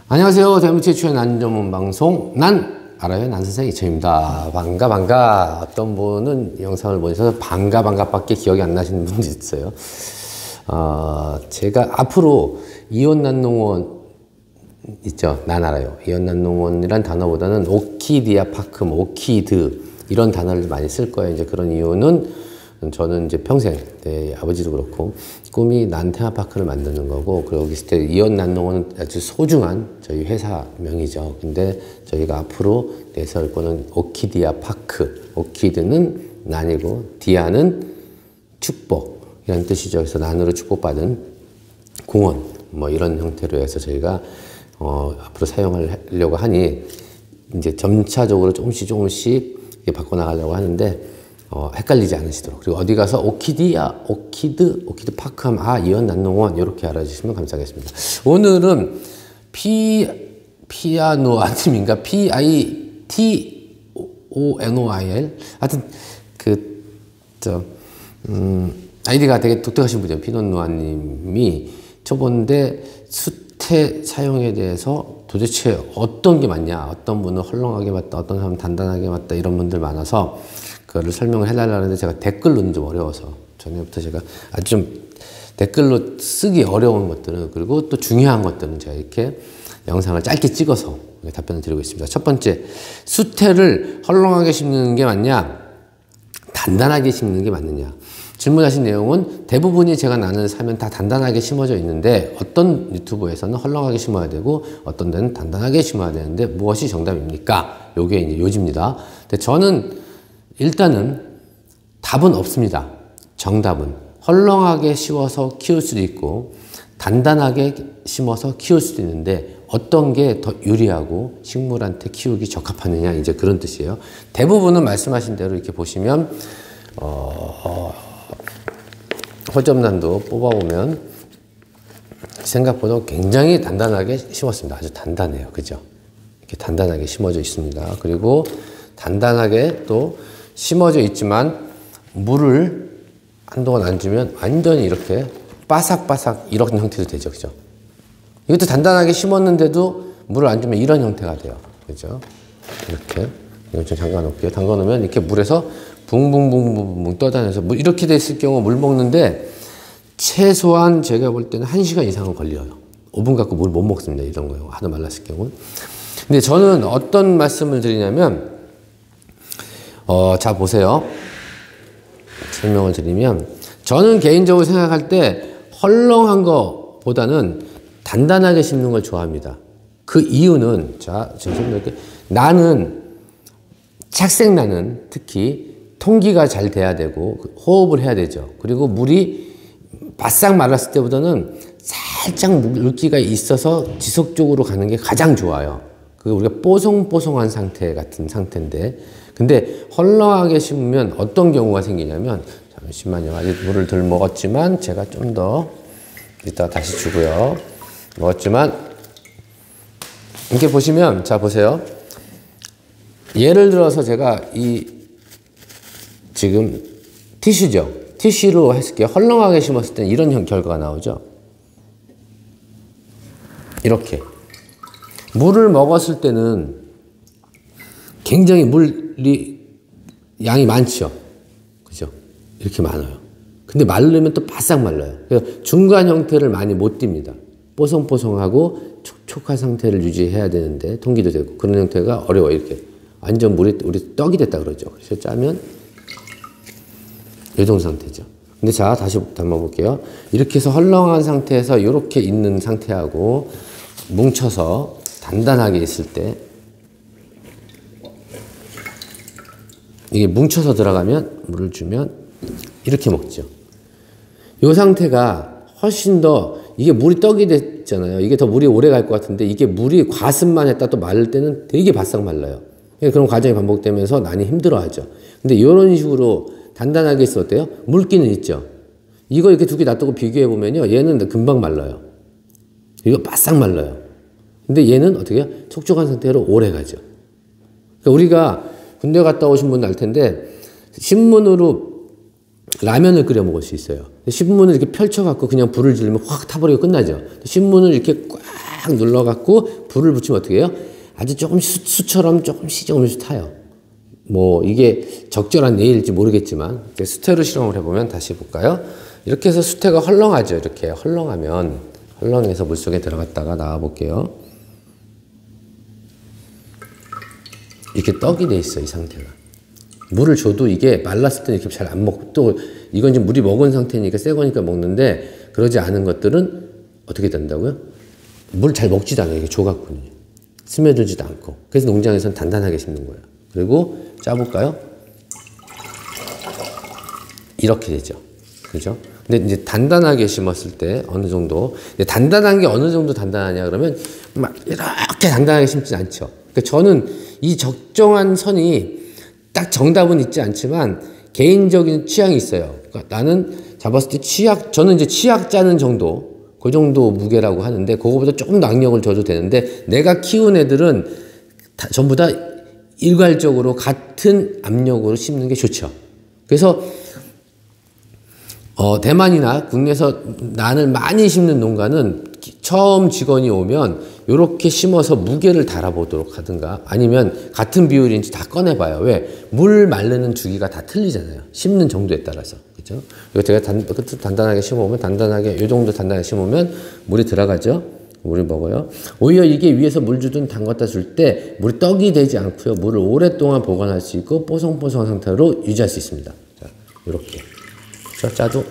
안녕하세요. 대한민국 최초의 난 전문 방송 난 알아요. 난 선생 이천입니다. 반가. 어떤 분은 이 영상을 보셔서 반가밖에 기억이 안 나시는 분도 있어요. 제가 앞으로 이온난농원 있죠. 난 알아요. 이온난농원이란 단어보다는 오키디아 파크, 오키드 이런 단어를 많이 쓸 거예요. 이제 그런 이유는 저는 이제 평생, 아버지도 그렇고, 꿈이 난 테마파크를 만드는 거고, 그리고 여기 있을 때 이온난농원은 아주 소중한 저희 회사명이죠. 근데 저희가 앞으로 내세울 거는 오키디아 파크. 오키드는 난이고, 디아는 축복이라는 뜻이죠. 그래서 난으로 축복받은 공원, 뭐 이런 형태로 해서 저희가 앞으로 사용하려고 하니, 이제 점차적으로 조금씩 바꿔나가려고 하는데, 헷갈리지 않으시도록. 그리고 어디 가서 오키드 파크 하면, 이온난농원, 이렇게 알아주시면 감사하겠습니다. 오늘은 피아노아님인가? PITONOIL? 하여튼, 아이디가 되게 독특하신 분이에요. 피노누아님이 쳐본데, 수태 사용에 대해서 도대체 어떤 게 맞냐? 어떤 분은 헐렁하게 맞다, 어떤 사람은 단단하게 맞다, 이런 분들 많아서, 그거를 설명을 해달라는데 제가 댓글로는 좀 어려워서 전에부터 제가 아주 좀 댓글로 쓰기 어려운 것들은, 그리고 또 중요한 것들은 제가 이렇게 영상을 짧게 찍어서 답변을 드리고 있습니다. 첫 번째, 수태를 헐렁하게 심는 게 맞냐, 단단하게 심는 게 맞느냐. 질문하신 내용은 대부분이 제가 난을 사면 다 단단하게 심어져 있는데, 어떤 유튜브에서는 헐렁하게 심어야 되고 어떤 데는 단단하게 심어야 되는데 무엇이 정답입니까? 요게 이제 요지입니다. 근데 저는 일단은 답은 없습니다. 정답은 헐렁하게 심어서 키울 수도 있고 단단하게 심어서 키울 수도 있는데, 어떤 게 더 유리하고 식물한테 키우기 적합하느냐, 이제 그런 뜻이에요. 대부분은 말씀하신 대로 이렇게 보시면 허접난도 뽑아보면 생각보다 굉장히 단단하게 심었습니다. 아주 단단해요. 그죠? 이렇게 단단하게 심어져 있습니다. 그리고 단단하게 또 심어져 있지만 물을 한동안 안 주면 완전히 이렇게 바삭바삭 이런 형태도 되죠. 그죠? 이것도 단단하게 심었는데도 물을 안 주면 이런 형태가 돼요. 그죠? 이렇게. 이건 좀 잠가 놓을게요. 담가 놓으면 이렇게 물에서 붕붕붕붕붕 떠다녀서 이렇게 됐을 경우 물 먹는데 최소한 제가 볼 때는 1시간 이상은 걸려요. 5분 갖고 물 못 먹습니다. 이런 거요. 하도 말랐을 경우는. 근데 저는 어떤 말씀을 드리냐면, 자 보세요. 설명을 드리면, 저는 개인적으로 생각할 때 헐렁한 거보다는 단단하게 심는 걸 좋아합니다. 그 이유는, 자 지금 설명할게요. 나는, 착색나는 특히 통기가 잘 돼야 되고 호흡을 해야 되죠. 그리고 물이 바싹 말랐을 때보다는 살짝 물기가 있어서 지속적으로 가는 게 가장 좋아요. 그게 우리가 뽀송뽀송한 상태 같은 상태인데, 근데 헐렁하게 심으면 어떤 경우가 생기냐면, 잠시만요. 아직 물을 덜 먹었지만 제가 좀 더 이따 다시 주고요. 먹었지만 이렇게 보시면, 자 보세요. 예를 들어서 제가 지금 티슈죠. 티슈로 했을 때 헐렁하게 심었을 때는 이런 결과가 나오죠. 이렇게. 물을 먹었을 때는 굉장히 물이 양이 많죠. 그죠? 이렇게 많아요. 근데 마르면 또 바싹 말라요. 그래서 중간 형태를 많이 못 띱니다. 뽀송뽀송하고 촉촉한 상태를 유지해야 되는데, 통기도 되고 그런 형태가 어려워요. 이렇게. 완전 우리 떡이 됐다 그러죠. 그래서 짜면 이 정도 상태죠. 근데 자, 다시 한번 볼게요. 이렇게 해서 헐렁한 상태에서 이렇게 있는 상태하고 뭉쳐서 단단하게 있을 때, 이게 뭉쳐서 들어가면 물을 주면 이렇게 먹죠. 이 상태가 훨씬 더, 이게 물이 떡이 됐잖아요. 이게 더 물이 오래 갈 것 같은데, 이게 물이 과습만 했다 또 마를 때는 되게 바싹 말라요. 그런 과정이 반복되면서 난이 힘들어하죠. 근데 이런 식으로 단단하게 있어 어때요? 물기는 있죠. 이거 이렇게 두 개 놔두고 비교해 보면요, 얘는 금방 말라요. 이거 바싹 말라요. 근데 얘는 어떻게 해요? 촉촉한 상태로 오래 가죠. 그러니까 우리가 군대 갔다 오신 분들 알 텐데, 신문으로 라면을 끓여 먹을 수 있어요. 신문을 이렇게 펼쳐갖고 그냥 불을 지르면 확 타버리고 끝나죠. 신문을 이렇게 꽉 딱 눌러갖고 불을 붙이면 어떻게 해요? 아주 조금씩 수처럼 조금씩 타요. 뭐 이게 적절한 예일지 모르겠지만 수태로 실험을 해보면 다시 볼까요? 이렇게 해서 수태가 헐렁하죠. 이렇게 헐렁하면 헐렁해서 물속에 들어갔다가 나와 볼게요. 이렇게 떡이 돼 있어 이 상태가. 물을 줘도 이게 말랐을 때는 이렇게 잘 안 먹고 또 이건 이제 물이 먹은 상태니까 새 거니까 먹는데 그러지 않은 것들은 어떻게 된다고요? 물 잘 먹지도 않아요. 이게 줘갖고는 스며들지도 않고. 그래서 농장에서는 단단하게 심는 거예요. 그리고 짜볼까요? 이렇게 되죠. 그죠? 근데 이제 단단하게 심었을 때 어느 정도, 단단한 게 어느 정도 단단하냐 그러면 막 이렇게 단단하게 심진 않죠. 그러니까 저는 이 적정한 선이 딱 정답은 있지 않지만 개인적인 취향이 있어요. 그러니까 나는 잡았을 때 저는 이제 치약 짜는 정도, 그 정도 무게라고 하는데 그거보다 조금 더 악력을 줘도 되는데 내가 키운 애들은 전부 다 일괄적으로 같은 압력으로 심는 게 좋죠. 그래서 대만이나 국내에서 난을 많이 심는 농가는 처음 직원이 오면 이렇게 심어서 무게를 달아보도록 하든가 아니면 같은 비율인지 다 꺼내봐요. 왜? 물 마르는 주기가 다 틀리잖아요. 심는 정도에 따라서. 그죠? 그리고 제가 단단하게 심으면 단단하게 이 정도 단단하게 심으면 물이 들어가죠. 물을 먹어요. 오히려 이게 위에서 물 주든 담갔다 줄 때 물이 떡이 되지 않고요. 물을 오랫동안 보관할 수 있고 뽀송뽀송한 상태로 유지할 수 있습니다. 자, 이렇게. 짜도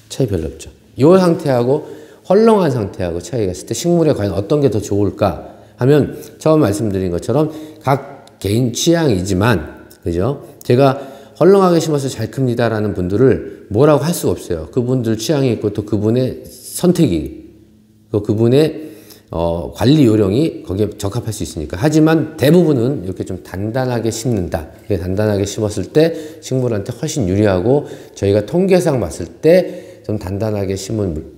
차이 별로 없죠. 이 상태하고 헐렁한 상태하고 차이가 있을 때 식물에 과연 어떤 게 더 좋을까 하면 처음 말씀드린 것처럼 각 개인 취향이지만 그죠? 제가 헐렁하게 심어서 잘 큽니다라는 분들을 뭐라고 할 수가 없어요. 그분들 취향이 있고 또 그분의 선택이 또 그분의 관리 요령이 거기에 적합할 수 있으니까. 하지만 대부분은 이렇게 좀 단단하게 심는다. 단단하게 심었을 때 식물한테 훨씬 유리하고 저희가 통계상 봤을 때 좀 단단하게 심은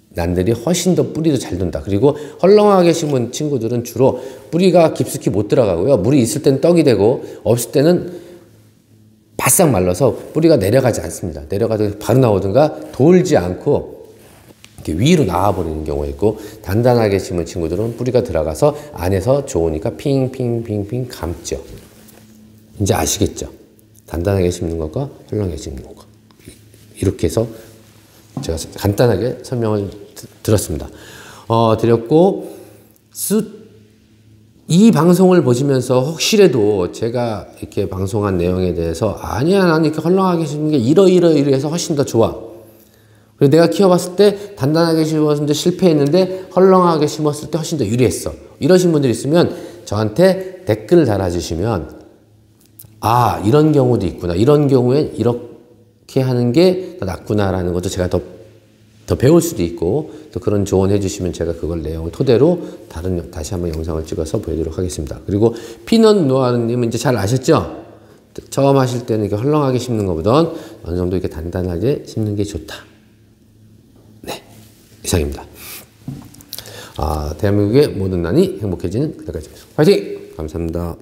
난들이 훨씬 더 뿌리도 잘 돈다. 그리고 헐렁하게 심은 친구들은 주로 뿌리가 깊숙이 못 들어가고요. 물이 있을 때는 떡이 되고 없을 때는 바싹 말라서 뿌리가 내려가지 않습니다. 내려가도 바로 나오든가 돌지 않고 이렇게 위로 나와버리는 경우가 있고 단단하게 심은 친구들은 뿌리가 들어가서 안에서 좋으니까 핑핑핑핑 감죠. 이제 아시겠죠? 단단하게 심는 것과 헐렁하게 심는 것. 이렇게 해서 제가 간단하게 설명을 드렸습니다. 드렸고 이 방송을 보시면서 혹시라도 제가 이렇게 방송한 내용에 대해서 아니야 난 이렇게 헐렁하게 심는 게 이러해서 훨씬 더 좋아. 그리고 내가 키워봤을 때 단단하게 심었을 때 실패했는데 헐렁하게 심었을 때 훨씬 더 유리했어. 이러신 분들이 있으면 저한테 댓글을 달아주시면 아 이런 경우도 있구나. 이런 경우엔 이렇게 하는 게 더 낫구나라는 것도 제가 더 배울 수도 있고 또 그런 조언해 주시면 제가 그걸 내용을 토대로 다시 한번 영상을 찍어서 보여드리도록 하겠습니다. 그리고 피넛 노아르님은 이제 잘 아셨죠? 처음 하실 때는 이렇게 헐렁하게 심는 것보다 어느 정도 이렇게 단단하게 심는 게 좋다. 네, 이상입니다. 대한민국의 모든 난이 행복해지는 그날까지. 화이팅! 감사합니다.